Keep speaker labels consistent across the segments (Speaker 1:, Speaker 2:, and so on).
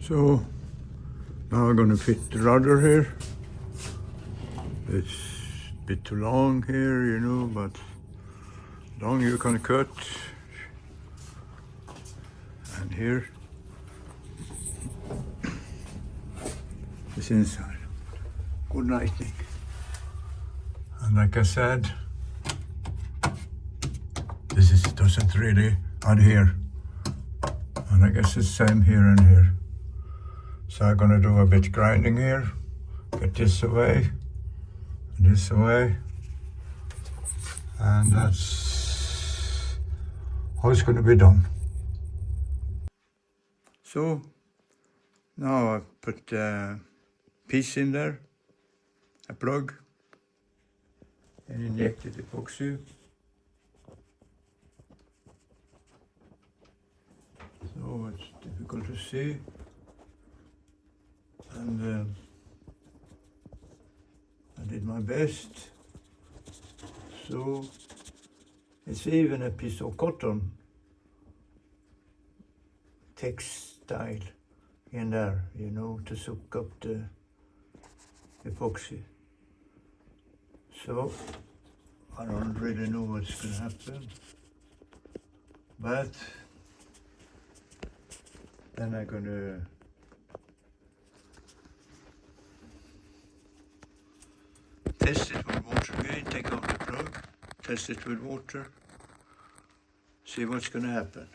Speaker 1: So now I'm gonna fit the rudder here. It's a bit too long here, you know, but long you can cut. And here is inside. Good lighting. And like I said, doesn't really adhere. And I guess it's the same here and here. So I'm gonna do a bit grinding here, get this away, and this away. And that's how it's gonna be done. So now I've put a piece in there, a plug, and injected epoxy. So it's difficult to see, and I did my best. So it's even a piece of cotton textile in there, you know, to soak up the epoxy. So I don't really know what's going to happen, but then I'm going to test it with water again, take out the plug, test it with water, see what's going to happen.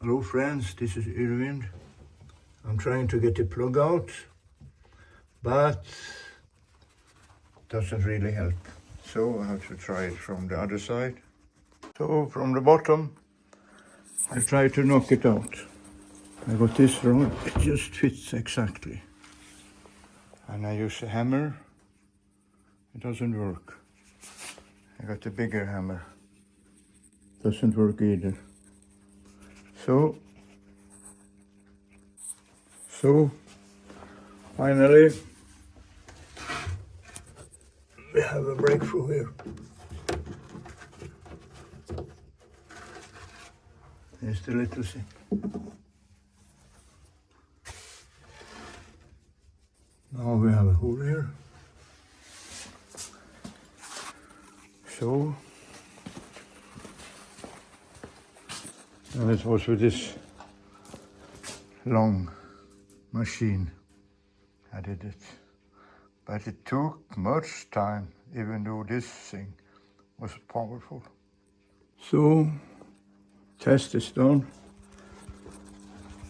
Speaker 1: Hello friends, this is Yrvind. I'm trying to get the plug out, but it doesn't really help. So I have to try it from the other side. So from the bottom, I try to knock it out. I got this wrong, it just fits exactly. And I use a hammer, it doesn't work. I got a bigger hammer, doesn't work either. So finally we have a breakthrough here. Here's the little thing. Now we have a hole here. So, and it was with this long machine I did it. But it took much time, even though this thing was powerful. So, test is done.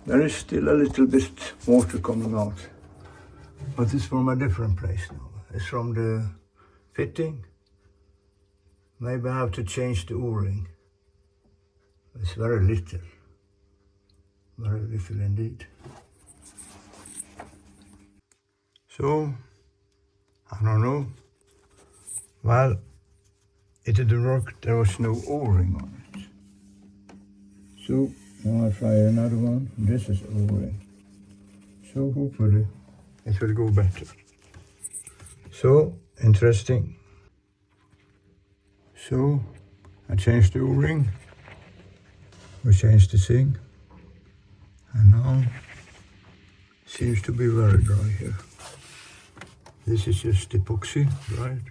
Speaker 1: There is still a little bit water coming out, but it's from a different place now. It's from the fitting. Maybe I have to change the O-ring. It's very little indeed. So, I don't know. Well, it didn't work, there was no O-ring on it. So now I'll try another one. This is O-ring. So hopefully it will go better. So interesting. So I changed the O-ring. We changed the thing. And now it seems to be very dry here. This is just epoxy, right?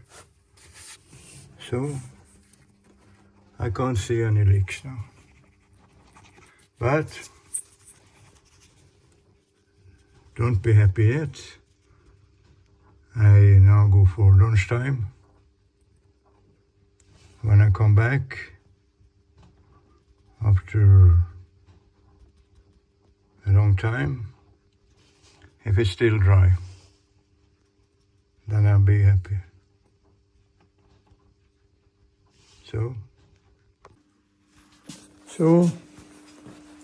Speaker 1: So I can't see any leaks now. But don't be happy yet. I now go for lunchtime. When I come back after a long time, if it's still dry, then I'll be happy. So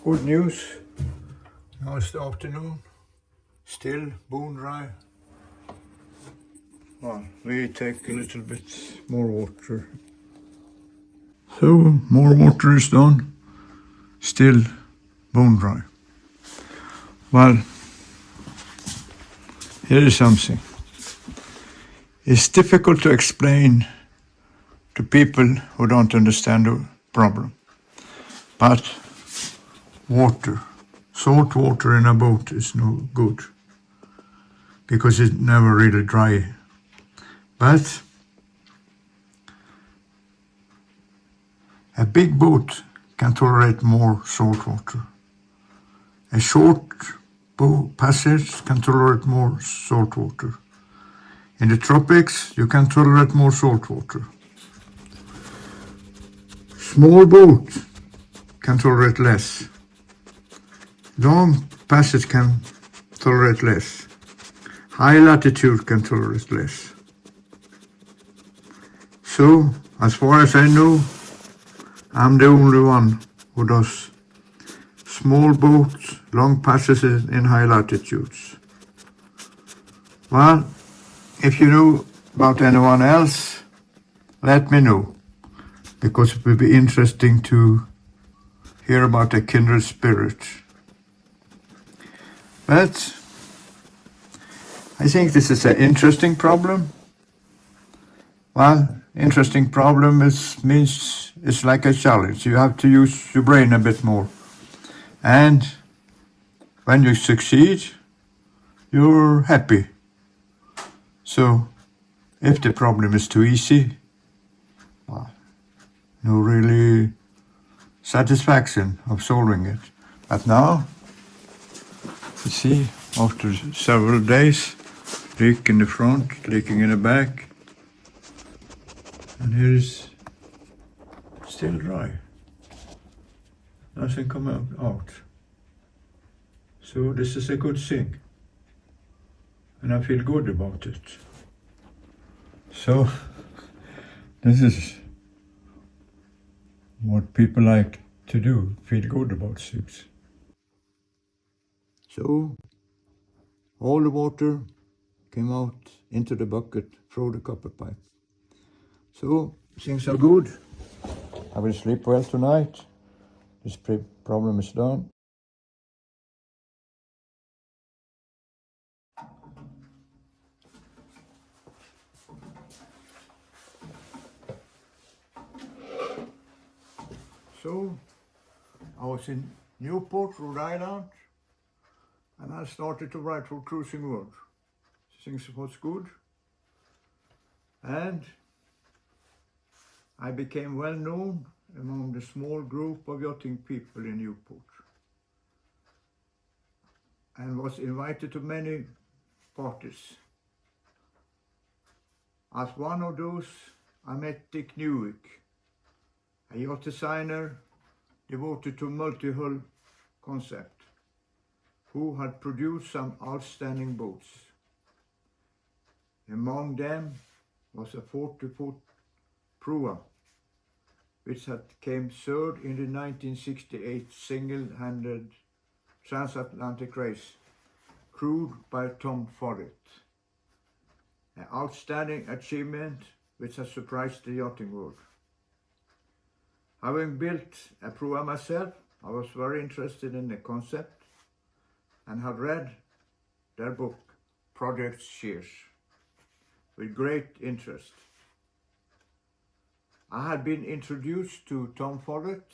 Speaker 1: good news. Now it's the afternoon, still bone dry. Well, we take a little bit more water. So more water is done, still bone dry. Well, here is something. It's difficult to explain to people who don't understand the problem. But water salt water in a boat is no good because it's never really dry. But a big boat can tolerate more salt water. A short passage can tolerate more salt water. In the tropics, you can tolerate more salt water. Small boat can tolerate less. Long passage can tolerate less. High latitude can tolerate less. So, as far as I know, I'm the only one who does small boats, long passages in high latitudes. Well, if you know about anyone else, let me know, because it will be interesting to hear about a kindred spirit. But I think this is an interesting problem. Well, interesting problem means it's like a challenge. You have to use your brain a bit more. And when you succeed, you're happy. So if the problem is too easy, well, no really satisfaction of solving it. But now, you see, after several days, leak in the front, leaking in the back, and here is still dry. Nothing come out. So this is a good thing. And I feel good about it. So this is what people like to do, feel good about things. So all the water came out into the bucket through the copper pipe. So things are good. I will sleep well tonight. This problem is done. So I was in Newport, Rhode Island, and I started to write for Cruising World. Things was good, and I became well known among the small group of yachting people in Newport, and was invited to many parties. As one of those, I met Dick Newick, a yacht designer devoted to multi-hull concept, who had produced some outstanding boats. Among them was a 40-foot proa, which had came third in the 1968 single-handed transatlantic race, crewed by Tom Follett. An outstanding achievement which has surprised the yachting world. Having built a proa myself, I was very interested in the concept and had read their book, Project Swish, with great interest. I had been introduced to Tom Follett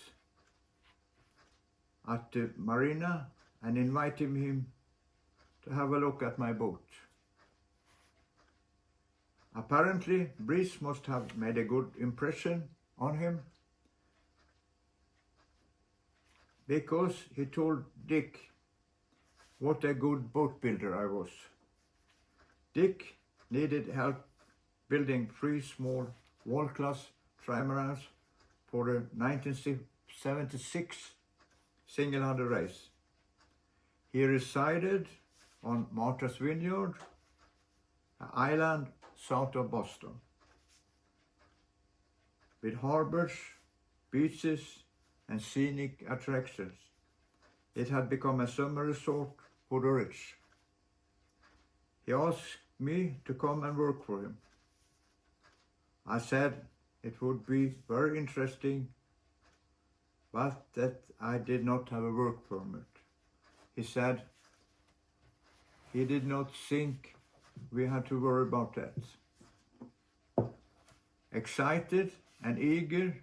Speaker 1: at the marina and invited him to have a look at my boat. Apparently, Breeze must have made a good impression on him, because he told Dick what a good boat builder I was. Dick needed help building 3 small world-class trimarans for the 1976 single-handed race. He resided on Martha's Vineyard, an island south of Boston, with harbors, beaches, and scenic attractions. It had become a summer resort for the rich. He asked me to come and work for him. I said it would be very interesting, but that I did not have a work permit. He said he did not think we had to worry about that. Excited and eager,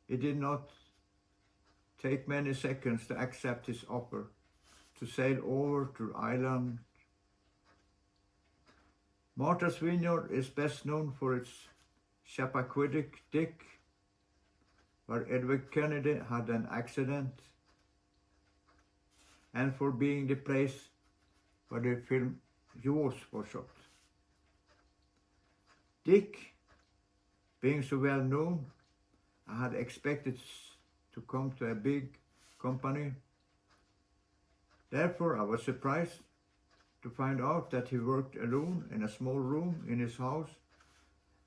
Speaker 1: it did not take many seconds to accept his offer to sail over to the island. Martha's Vineyard is best known for its Chappaquiddick Dick, where Edward Kennedy had an accident, and for being the place where the film Jaws was shot. Dick, being so well known, I had expected to come to a big company. Therefore, I was surprised to find out that he worked alone in a small room in his house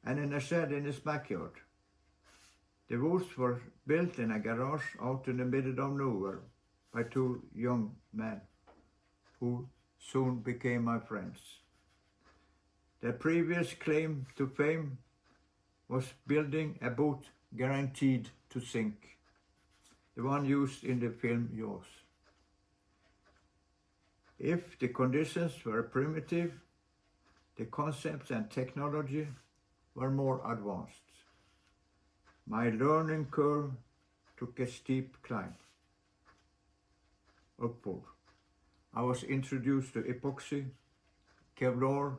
Speaker 1: and in a shed in his backyard. The boats were built in a garage out in the middle of nowhere by two young men who soon became my friends. Their previous claim to fame was building a boat guaranteed to sink, the one used in the film Jaws. If the conditions were primitive, the concepts and technology were more advanced. My learning curve took a steep climb upward. I was introduced to epoxy, Kevlar,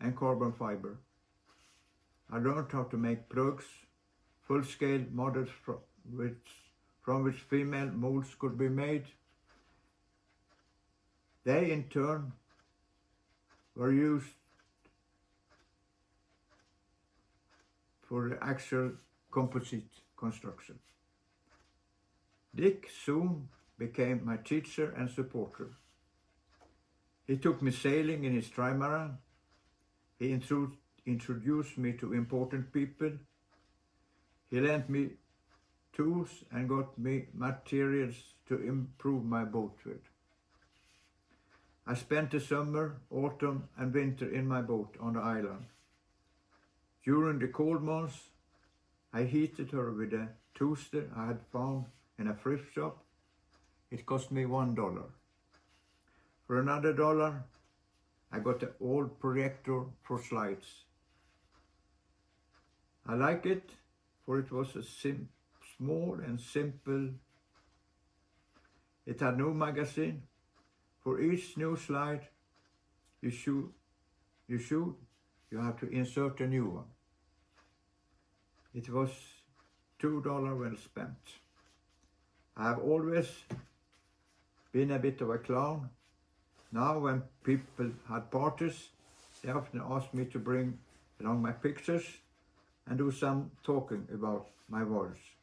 Speaker 1: and carbon fiber. I learned how to make plugs, full-scale models from which female molds could be made. They, in turn, were used for the actual composite construction. Dick soon became my teacher and supporter. He took me sailing in his trimaran. He introduced me to important people. He lent me tools and got me materials to improve my boat with. I spent the summer, autumn and winter in my boat on the island. During the cold months, I heated her with a toaster I had found in a thrift shop. It cost me $1. For another $1, I got an old projector for slides. I like it, for it was small and simple. It had no magazine. For each new slide you shoot, you have to insert a new one. It was $2 well spent. I have always been a bit of a clown. Now when people had parties, they often asked me to bring along my pictures and do some talking about my voyage.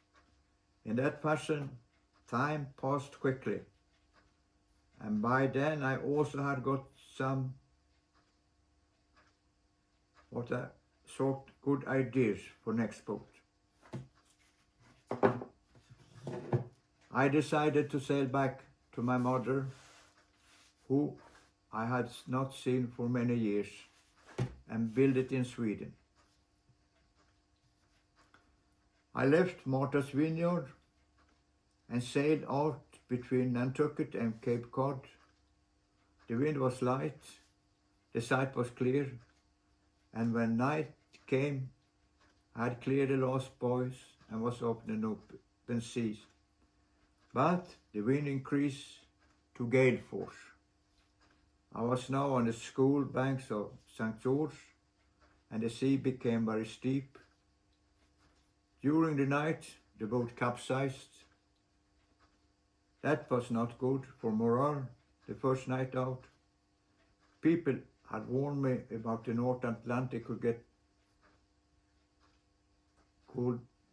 Speaker 1: In that fashion, time passed quickly. And by then I also had got some good ideas for next boat. I decided to sail back to my mother, who I had not seen for many years, and build it in Sweden. I left Martha's Vineyard and sailed out between Nantucket and Cape Cod. The wind was light, the sight was clear, and when night came, I had cleared the last buoys and was up in open seas. But the wind increased to gale force. I was now on the school banks of St. George, and the sea became very steep. During the night, the boat capsized. That was not good for morale the first night out. People had warned me about the North Atlantic could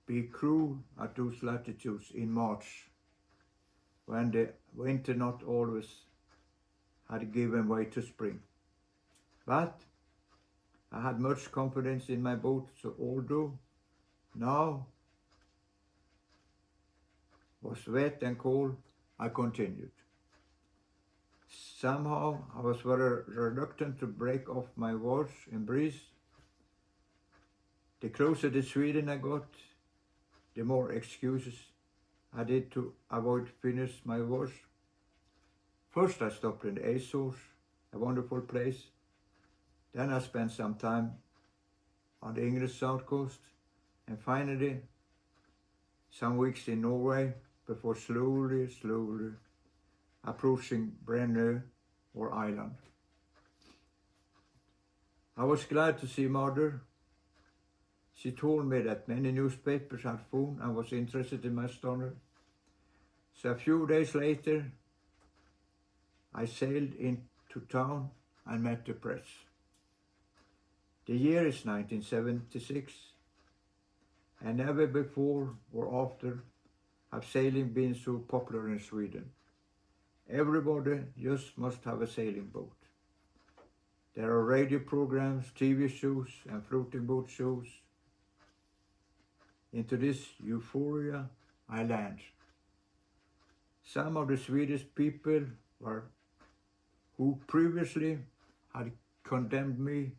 Speaker 1: be cruel at those latitudes in March, when the winter not always had given way to spring. But I had much confidence in my boat, so although now was wet and cold, I continued. Somehow I was very reluctant to break off my watch in breeze. The closer to Sweden I got, the more excuses I did to avoid finish my watch. First I stopped in the Azores, a wonderful place. Then I spent some time on the English south coast, and finally some weeks in Norway before slowly approaching Brenne or island. I was glad to see Mother. She told me that many newspapers had phoned and was interested in my story. So a few days later, I sailed into town and met the press. The year is 1976, and never before or after have sailing been so popular in Sweden. Everybody just must have a sailing boat. There are radio programs, TV shows, and floating boat shows. Into this euphoria I land. Some of the Swedish people who previously had condemned me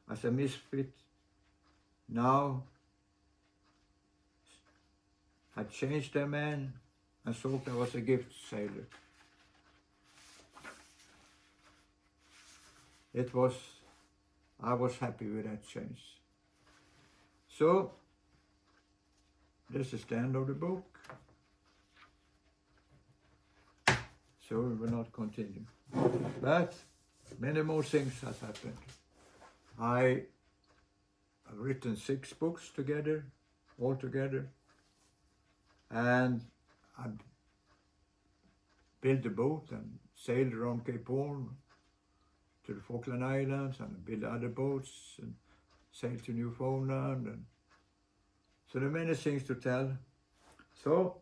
Speaker 1: as a misfit now had changed their mind and thought I was a gift sailor. I was happy with that change. So, this is the end of the book. So we will not continue. But many more things has happened. I have written 6 books altogether, and I built a boat and sailed around Cape Leeuwin to the Falkland Islands, and built other boats and sailed to Newfoundland. And so there are many things to tell. So,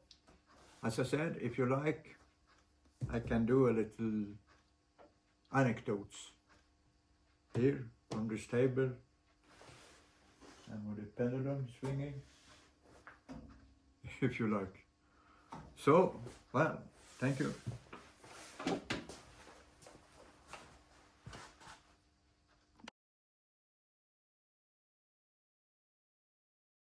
Speaker 1: as I said, if you like, I can do a little anecdotes here on this table and with the pendulum swinging, if you like. So, well, thank you.